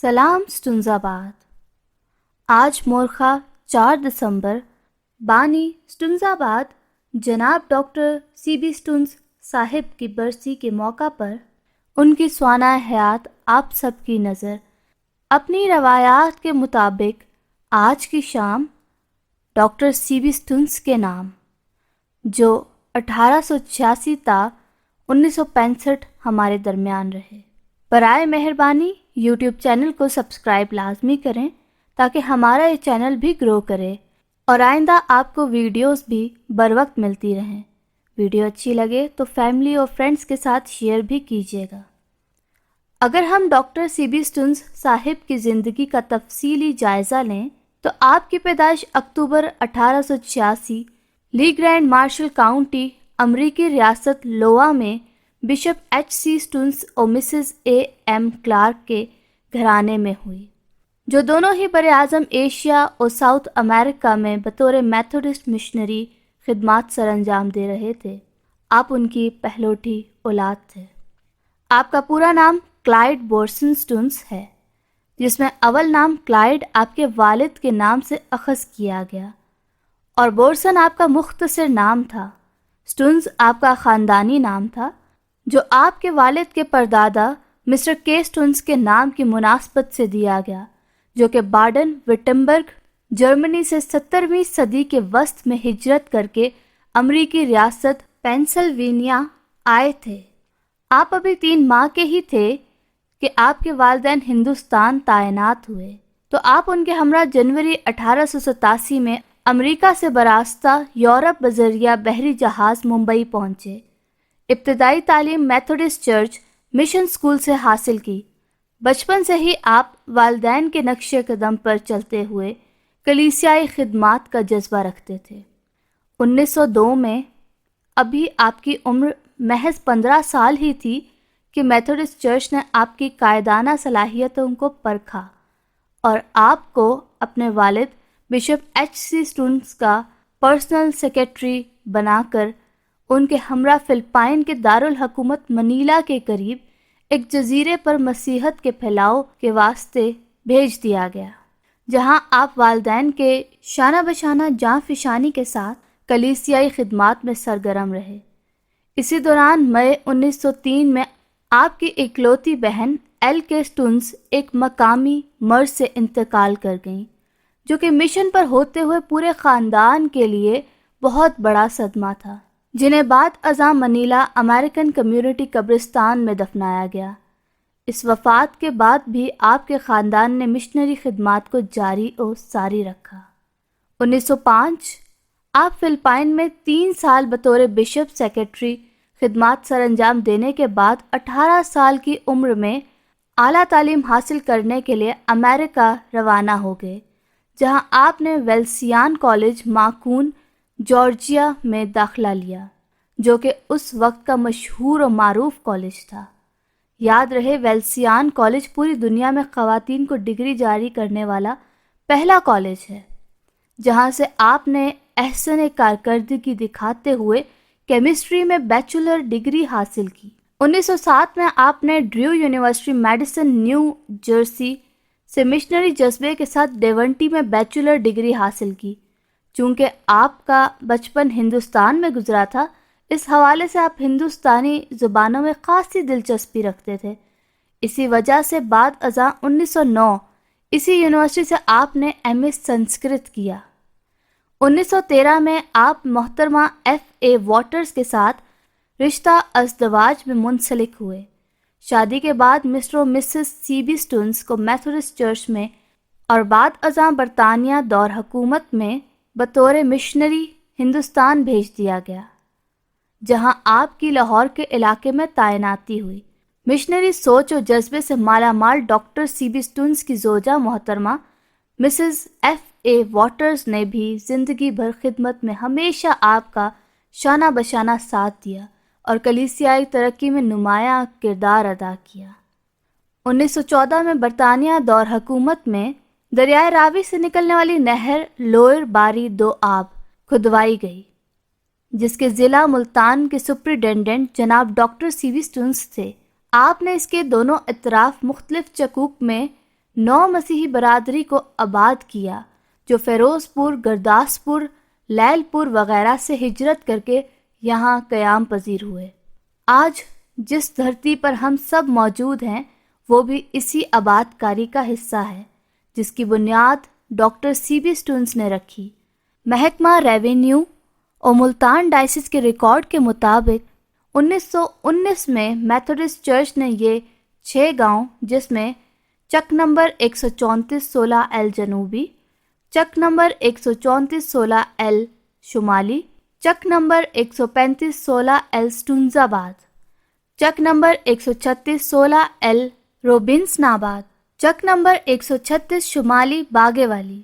سلام سٹونز آباد۔ آج مورخہ 4 دسمبر بانی سٹونز آباد جناب ڈاکٹر سی بی سٹونز صاحب کی برسی کے موقع پر ان کی سوانح حیات آپ سب کی نظر اپنی روایات کے مطابق آج کی شام ڈاکٹر سی بی سٹونز کے نام، جو 1886 تا 1965 ہمارے درمیان رہے۔ برائے مہربانی یوٹیوب چینل کو سبسکرائب لازمی کریں تاکہ ہمارا یہ چینل بھی گرو کرے اور آئندہ آپ کو ویڈیوز بھی بروقت ملتی رہیں۔ ویڈیو اچھی لگے تو فیملی اور فرینڈز کے ساتھ شیئر بھی کیجیے گا۔ اگر ہم ڈاکٹر سی بی سٹونز صاحب کی زندگی کا تفصیلی جائزہ لیں تو آپ کی پیدائش اکتوبر 1886 لی گرینڈ مارشل کاؤنٹی، امریکی ریاست لووا میں بشپ ایچ سی سٹونز اور مسز اے ایم کلارک کے گھرانے میں ہوئی، جو دونوں ہی براعظم ایشیا اور ساؤتھ امریکہ میں بطور میتھوڈسٹ مشنری خدمات سر انجام دے رہے تھے۔ آپ ان کی پہلوٹی اولاد تھے۔ آپ کا پورا نام کلائیڈ بورسن سٹونز ہے، جس میں اول نام کلائیڈ آپ کے والد کے نام سے اخذ کیا گیا اور بورسن آپ کا مختصر نام تھا۔ سٹونز آپ کا خاندانی نام تھا، جو آپ کے والد کے پردادا مسٹر کے سٹونز کے نام کی مناسبت سے دیا گیا، جو کہ باڈن وٹمبرگ جرمنی سے 17ویں صدی کے وسط میں ہجرت کر کے امریکی ریاست پینسلوینیا آئے تھے۔ آپ ابھی 3 ماہ کے ہی تھے کہ آپ کے والدین ہندوستان تعینات ہوئے، تو آپ ان کے ہمراہ جنوری 1887 میں امریکہ سے براستہ یورپ بذریعہ بحری جہاز ممبئی پہنچے۔ ابتدائی تعلیم میتھوڈسٹ چرچ مشن اسکول سے حاصل کی۔ بچپن سے ہی آپ والدین کے نقش قدم پر چلتے ہوئے کلیسیائی خدمات کا جذبہ رکھتے تھے۔ 1902 میں ابھی آپ کی عمر محض 15 سال ہی تھی کہ میتھوڈسٹ چرچ نے آپ کی قائدانہ صلاحیتوں کو پرکھا اور آپ کو اپنے والد بشپ ایچ سی سٹونز کا پرسنل سیکریٹری بنا کر ان کے ہمراہ فلپائن کے دارالحکومت منیلا کے قریب ایک جزیرے پر مسیحت کے پھیلاؤ کے واسطے بھیج دیا گیا، جہاں آپ والدین کے شانہ بشانہ جاں فشانی کے ساتھ کلیسیائی خدمات میں سرگرم رہے۔ اسی دوران مئی 1903 میں آپ کی اکلوتی بہن ایل کے سٹونز ایک مقامی مرض سے انتقال کر گئیں، جو کہ مشن پر ہوتے ہوئے پورے خاندان کے لیے بہت بڑا صدمہ تھا، جنہیں بعد ازاں منیلا امریکن کمیونٹی قبرستان میں دفنایا گیا۔ اس وفات کے بعد بھی آپ کے خاندان نے مشنری خدمات کو جاری و ساری رکھا۔ 1905 آپ فلپائن میں 3 سال بطور بشپ سیکریٹری خدمات سر انجام دینے کے بعد 18 سال کی عمر میں اعلیٰ تعلیم حاصل کرنے کے لیے امریکہ روانہ ہو گئے، جہاں آپ نے ویلسیان کالج ماکون جارجیا میں داخلہ لیا، جو کہ اس وقت کا مشہور و معروف کالج تھا۔ یاد رہے، ویلسیان کالج پوری دنیا میں خواتین کو ڈگری جاری کرنے والا پہلا کالج ہے، جہاں سے آپ نے احسن کارکردگی دکھاتے ہوئے کیمسٹری میں بیچلر ڈگری حاصل کی۔ 1907 میں آپ نے Drew university medicine new Jersey سے مشنری جذبے کے ساتھ ڈیونٹی میں بیچلر ڈگری حاصل کی۔ چونکہ آپ کا بچپن ہندوستان میں گزرا تھا، اس حوالے سے آپ ہندوستانی زبانوں میں خاصی دلچسپی رکھتے تھے۔ اسی وجہ سے بعد ازاں 1909 اسی یونیورسٹی سے آپ نے ایم اے سنسکرت کیا۔ 1913 میں آپ محترمہ ایف اے واٹرز کے ساتھ رشتہ ازدواج میں منسلک ہوئے۔ شادی کے بعد مسٹر و مسز سی بی سٹونز کو میتھوڈسٹ چرچ میں اور بعد ازاں برطانیہ دور حکومت میں بطور مشنری ہندوستان بھیج دیا گیا، جہاں آپ کی لاہور کے علاقے میں تعیناتی ہوئی۔ مشنری سوچ و جذبے سے مالا مال ڈاکٹر سی بی سٹونز کی زوجہ محترمہ مسز ایف اے واٹرز نے بھی زندگی بھر خدمت میں ہمیشہ آپ کا شانہ بشانہ ساتھ دیا اور کلیسیائی ترقی میں نمایاں کردار ادا کیا۔ 1914 میں برطانیہ دور حکومت میں دریائے راوی سے نکلنے والی نہر لوئر باری دو آب کھدوائی گئی، جس کے ضلع ملتان کے سپرنٹینڈنٹ جناب ڈاکٹر سی وی سٹونز تھے۔ آپ نے اس کے دونوں اطراف مختلف چکوک میں 9 مسیحی برادری کو آباد کیا جو فیروز پور، گرداسپور، لیل پور وغیرہ سے ہجرت کر کے یہاں قیام پذیر ہوئے۔ آج جس دھرتی پر ہم سب موجود ہیں وہ بھی اسی آباد کاری کا حصہ ہے جس کی بنیاد ڈاکٹر سی بی اسٹونز نے رکھی۔ محکمہ ریونیو اور ملتان ڈائسس کے ریکارڈ کے مطابق 1919 میں میتھوڈسٹ چرچ نے یہ 6 گاؤں، جس میں چک نمبر 13416 ایل جنوبی، چک نمبر 13416 ایل شمالی، چک نمبر 13516 ایل سٹونز آباد، چک نمبر 13616 ایل روبنسن آباد، چک نمبر 136 شمالی باگے والی،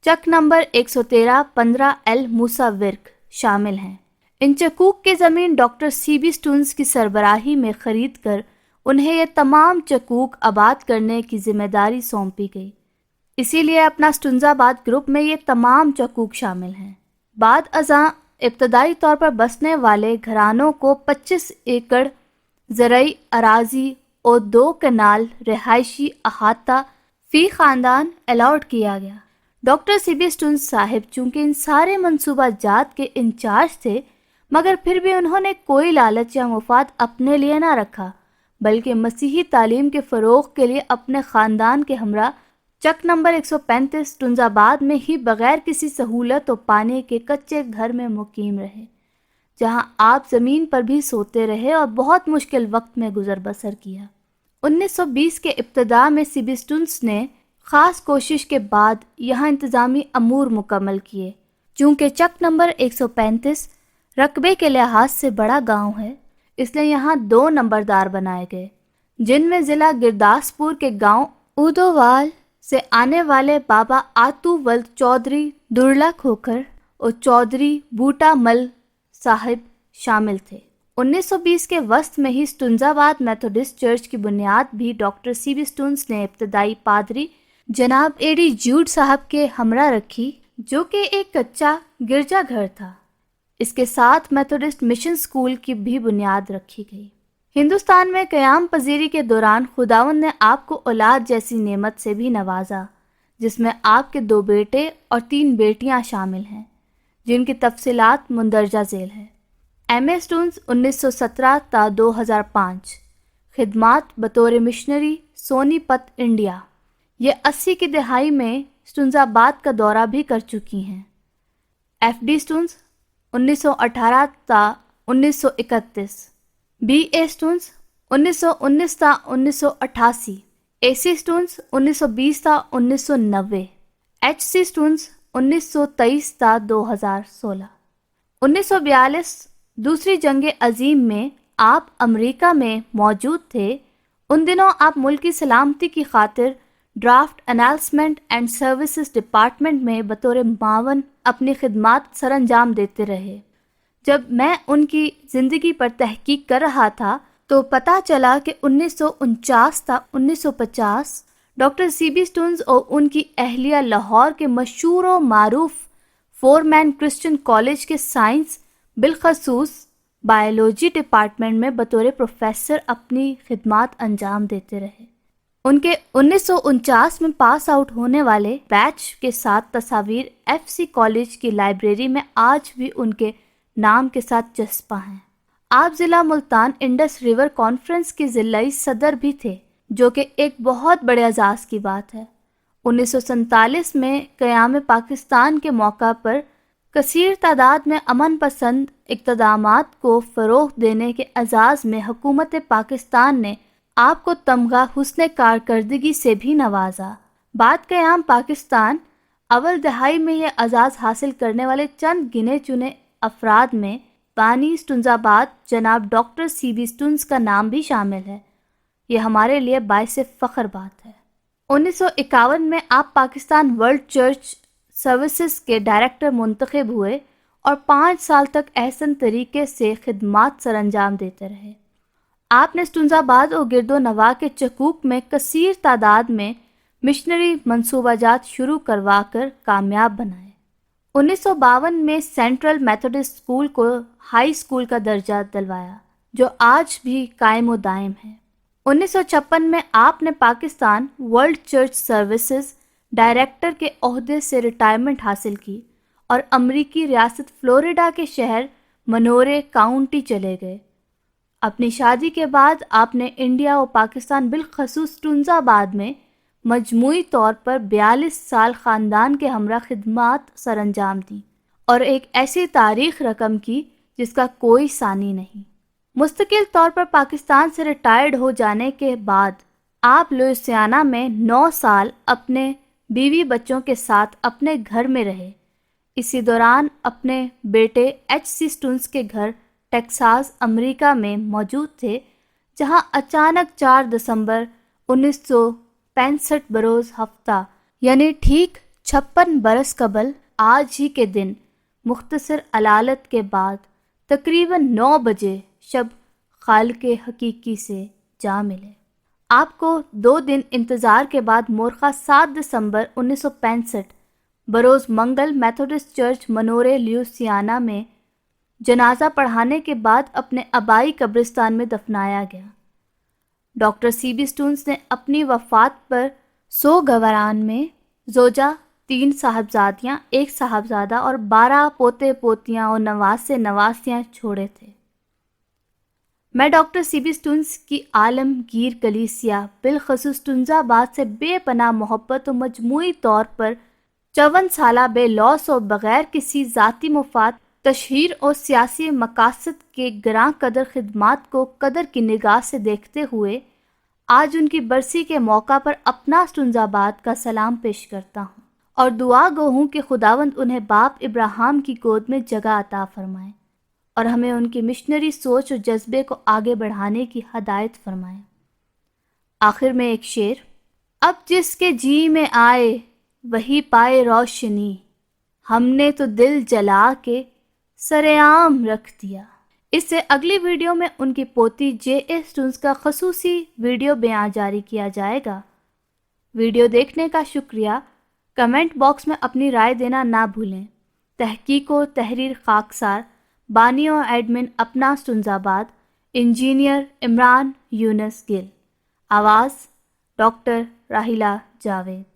چک نمبر 11315 ایل موسیٰ ورک شامل ہیں۔ ان چکوک کی زمین ڈاکٹر سی بی اسٹونز کی سربراہی میں خرید کر انہیں یہ تمام چکوک آباد کرنے کی ذمہ داری سونپی گئی، اسی لیے اپنا اسٹونز آباد گروپ میں یہ تمام چکوک شامل ہیں۔ بعد ازاں ابتدائی طور پر بسنے والے گھرانوں کو 25 ایکڑ زرعی اراضی اور 2 کنال رہائشی احاطہ فی خاندان الاٹ کیا گیا۔ ڈاکٹر سی بی اسٹونز صاحب چونکہ ان سارے منصوبہ جات کے انچارج تھے، مگر پھر بھی انہوں نے کوئی لالچ یا مفاد اپنے لیے نہ رکھا، بلکہ مسیحی تعلیم کے فروغ کے لیے اپنے خاندان کے ہمراہ چک نمبر 135 اسٹونز آباد میں ہی بغیر کسی سہولت و پانی کے کچے گھر میں مقیم رہے، جہاں آپ زمین پر بھی سوتے رہے اور بہت مشکل وقت میں گزر بسر کیا۔ 1920 کے ابتداء میں سی بی اسٹونز نے خاص کوشش کے بعد یہاں انتظامی امور مکمل کیے۔ چونکہ چک نمبر 135 رقبے کے لحاظ سے بڑا گاؤں ہے، اس لیے یہاں 2 نمبردار بنائے گئے، جن میں ضلع گرداسپور کے گاؤں اودووال سے آنے والے بابا آتو ولد چودھری درلا کھوکھر اور چودھری بوٹا مل صاحب شامل تھے۔ 1920 کے وسط میں ہی اسٹونز آباد میتھوڈسٹ چرچ کی بنیاد بھی ڈاکٹر سی بی اسٹونز نے ابتدائی پادری جناب اے ڈی جوڈ صاحب کے ہمراہ رکھی، جو کہ ایک کچا گرجا گھر تھا۔ اس کے ساتھ میتھوڈسٹ مشن اسکول کی بھی بنیاد رکھی گئی۔ ہندوستان میں قیام پذیری کے دوران خداوند نے آپ کو اولاد جیسی نعمت سے بھی نوازا، جس میں آپ کے 2 بیٹے اور 3 بیٹیاں شامل ہیں، جن کی تفصیلات مندرجہ ذیل ہے۔ ایم اے اسٹونز 1917 تا 2005 خدمات بطور مشنری سونی پت انڈیا۔ یہ 80 کی دہائی میں اسٹونز آباد کا دورہ بھی کر چکی ہیں۔ ایف ڈی اسٹونز 1918 تا 1931، بی اے اسٹونز 1919 تا 1988، اے سی اسٹونز 1920 تا 1990، ایچ سی اسٹونز 1923 تا 2016۔ 1942 دوسری جنگ عظیم میں آپ امریکہ میں موجود تھے۔ ان دنوں آپ ملکی سلامتی کی خاطر ڈرافٹ انالسمنٹ اینڈ سروسز ڈپارٹمنٹ میں بطور معاون اپنی خدمات سر انجام دیتے رہے۔ جب میں ان کی زندگی پر تحقیق کر رہا تھا تو پتہ چلا کہ 1949 تا 1950 ڈاکٹر سی بی اسٹونز اور ان کی اہلیہ لاہور کے مشہور و معروف فورمین کرسچن کالج کے سائنس بالخصوص بائیولوجی ڈپارٹمنٹ میں بطور پروفیسر اپنی خدمات انجام دیتے رہے۔ ان کے 1949 میں پاس آؤٹ ہونے والے بیچ کے ساتھ تصاویر ایف سی کالج کی لائبریری میں آج بھی ان کے نام کے ساتھ چسپاں ہیں۔ آپ ضلع ملتان انڈس ریور کانفرنس کے ضلعی صدر بھی تھے، جو کہ ایک بہت بڑے اعزاز کی بات ہے۔ 1947 میں قیام پاکستان کے موقع پر کثیر تعداد میں امن پسند اقدامات کو فروغ دینے کے اعزاز میں حکومت پاکستان نے آپ کو تمغہ حسن کارکردگی سے بھی نوازا۔ بعد قیام پاکستان اول دہائی میں یہ اعزاز حاصل کرنے والے چند گنے چنے افراد میں بانی اسٹونز آباد جناب ڈاکٹر سی بی اسٹونز کا نام بھی شامل ہے۔ یہ ہمارے لیے باعث فخر بات ہے۔ 1951 میں آپ پاکستان ورلڈ چرچ سروسز کے ڈائریکٹر منتخب ہوئے اور 5 سال تک احسن طریقے سے خدمات سر انجام دیتے رہے۔ آپ نے اسٹونز آباد اور گرد و نواح کے چکوک میں کثیر تعداد میں مشنری منصوبہ جات شروع کروا کر کامیاب بنائے۔ 1952 میں سینٹرل میتھوڈسٹ اسکول کو ہائی اسکول کا درجہ دلوایا، جو آج بھی قائم و دائم ہے۔ 1956 میں آپ نے Pakistan world church services director کے عہدے سے ریٹائرمنٹ حاصل کی اور امریکی ریاست فلوریڈا کے شہر منورے کاؤنٹی چلے گئے۔ اپنی شادی کے بعد آپ نے انڈیا و پاکستان بالخصوص ٹنز آباد میں مجموعی طور پر 42 سال خاندان کے ہمراہ خدمات سر انجام دیں اور ایک ایسی تاریخ رقم کی جس کا کوئی ثانی نہیں۔ مستقل طور پر پاکستان سے ریٹائرڈ ہو جانے کے بعد آپ لوئیسیانا میں 9 سال اپنے بیوی بچوں کے ساتھ اپنے گھر میں رہے۔ اسی دوران اپنے بیٹے ایچ سی سٹونز کے گھر ٹیکساس امریکہ میں موجود تھے، جہاں اچانک 4 دسمبر 1965 بروز ہفتہ یعنی ٹھیک 56 برس قبل آج ہی کے دن مختصر علالت کے بعد تقریباً 9 بجے شب خالق حقیقی سے جا ملے۔ آپ کو 2 دن انتظار کے بعد مورخہ 7 دسمبر 1965 بروز منگل میتھوڈسٹ چرچ منورے لیوسیانا میں جنازہ پڑھانے کے بعد اپنے آبائی قبرستان میں دفنایا گیا۔ ڈاکٹر سی بی سٹونز نے اپنی وفات پر سوگواران میں زوجہ، 3 صاحبزادیاں، 1 صاحبزادہ اور 12 پوتے پوتیاں اور نواسے نواسیاں چھوڑے تھے۔ میں ڈاکٹر سی بی سٹونز کی عالمگیر کلیسیا بالخصوص ٹنز آباد سے بے پناہ محبت و مجموعی طور پر 54 سالہ بے لوث و بغیر کسی ذاتی مفاد، تشہیر اور سیاسی مقاصد کے گراں قدر خدمات کو قدر کی نگاہ سے دیکھتے ہوئے آج ان کی برسی کے موقع پر اپنا ٹنز آباد کا سلام پیش کرتا ہوں اور دعا گو ہوں کہ خداوند انہیں باپ ابراہیم کی گود میں جگہ عطا فرمائے اور ہمیں ان کی مشنری سوچ اور جذبے کو آگے بڑھانے کی ہدایت فرمائے۔ آخر میں ایک شعر: اب جس کے جی میں آئے وہی پائے روشنی، ہم نے تو دل جلا کے سرے عام رکھ دیا۔ اس سے اگلی ویڈیو میں ان کی پوتی جے اے سٹونز کا خصوصی ویڈیو بیان جاری کیا جائے گا۔ ویڈیو دیکھنے کا شکریہ۔ کمنٹ باکس میں اپنی رائے دینا نہ بھولیں۔ تحقیق و تحریر خاکسار بانی و ایڈمن اپنا ٹنز آباد، انجینئر عمران یونس گل، آواز ڈاکٹر راحیلہ جاوید۔